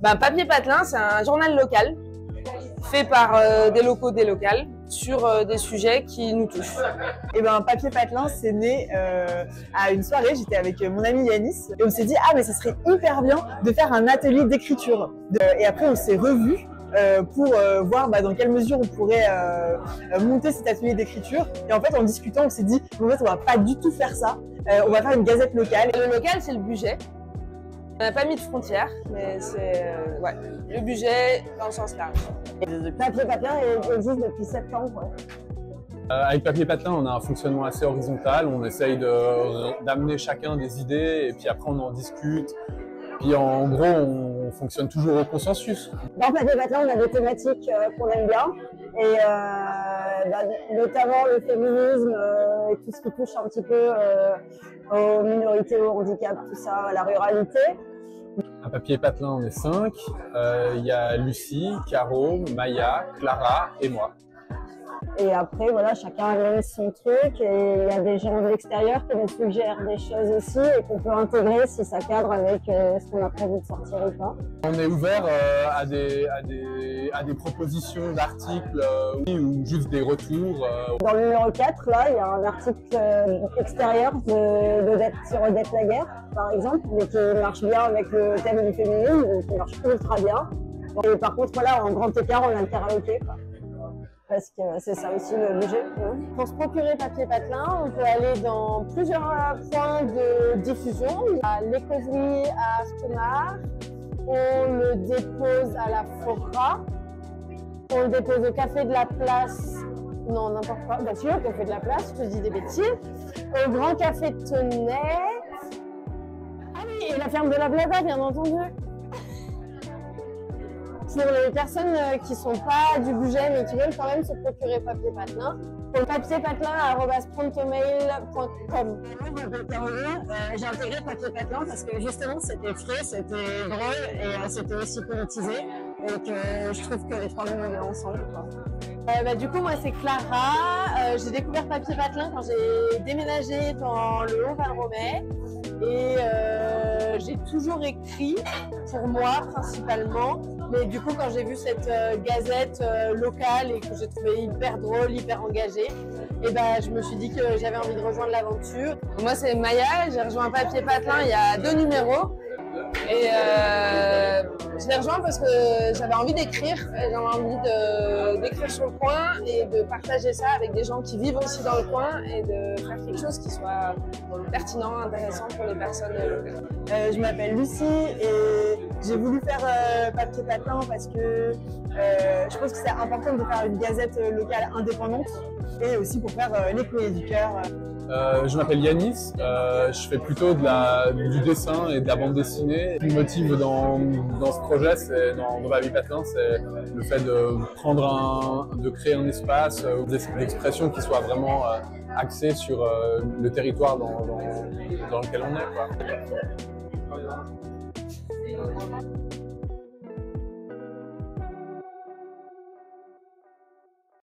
Papier Patelin, c'est un journal local fait par des locaux, des locales, sur des sujets qui nous touchent. Et Papier Patelin, c'est né à une soirée, j'étais avec mon ami Yanis, et on s'est dit « Ah, mais ça serait hyper bien de faire un atelier d'écriture ». Et après, on s'est revus pour voir dans quelle mesure on pourrait monter cet atelier d'écriture. Et en fait, en discutant, on s'est dit « En fait, on va pas du tout faire ça, on va faire une gazette locale ». Le local, c'est le budget. On n'a pas mis de frontières, mais c'est le budget dans le sens large. Papier Patelin existe depuis septembre. Avec Papier Patelin, on a un fonctionnement assez horizontal. On essaye d'amener chacun des idées et puis après on en discute. Puis en gros, on fonctionne toujours au consensus. Dans Papier Patelin, on a des thématiques qu'on aime bien, et notamment le féminisme et tout ce qui touche un petit peu aux minorités, au handicap, tout ça, à la ruralité. À Papier Patelin, on est 5. Il y a Lucie, Caro, Maya, Clara et moi. Et après, voilà, chacun amène son truc et il y a des gens de l'extérieur qui nous suggèrent des choses aussi et qu'on peut intégrer si ça cadre avec ce qu'on a prévu de sortir ou pas. On est ouvert à des propositions d'articles ou juste des retours. Dans le numéro 4, là, il y a un article extérieur de dette sur Odette Laguerre, par exemple, mais qui marche bien avec le thème du féminisme, qui marche ultra bien. Et par contre, voilà, en grand écart, on a le karaoké, quoi. Parce que c'est ça aussi le budget. Pour se procurer Papier Patelin, on peut aller dans plusieurs points de diffusion. Il y a l'économie à Astomar, on le dépose à la Fora, on le dépose au Café de la Place, non n'importe quoi, bien sûr, au Café de la Place, je te dis des bêtises, au Grand Café de Tenay, ah oui, et la ferme de la Blada, bien entendu. Pour les personnes qui ne sont pas du budget mais qui veulent quand même se procurer Papier Patelin, pour papierpatelin@prontomail.com. J'ai intégré Papier Patelin parce que justement c'était frais, c'était drôle et c'était aussi politisé et que je trouve que les trois mots vont ensemble, quoi. Du coup, moi c'est Clara, j'ai découvert Papier Patelin quand j'ai déménagé dans le Haut-Val-Romais et j'ai toujours écrit pour moi principalement. Mais du coup, quand j'ai vu cette gazette locale et que j'ai trouvé hyper drôle, hyper engagée, et je me suis dit que j'avais envie de rejoindre l'aventure. Moi, c'est Maya, j'ai rejoint Papier Patelin il y a 2 numéros. Et je l'ai rejoint parce que j'avais envie d'écrire, j'avais envie d'écrire sur le coin et de partager ça avec des gens qui vivent aussi dans le coin et de faire quelque chose qui soit pertinent, intéressant pour les personnes locales. Je m'appelle Lucie et j'ai voulu faire Papier Patelin parce que je pense que c'est important de faire une gazette locale indépendante et aussi pour faire les courriers du cœur. Je m'appelle Yanis, je fais plutôt du dessin et de la bande dessinée. Ce qui me motive dans ce projet, dans Papier Patelin, c'est le fait de créer un espace d'expression qui soit vraiment axé sur le territoire dans lequel on est, quoi.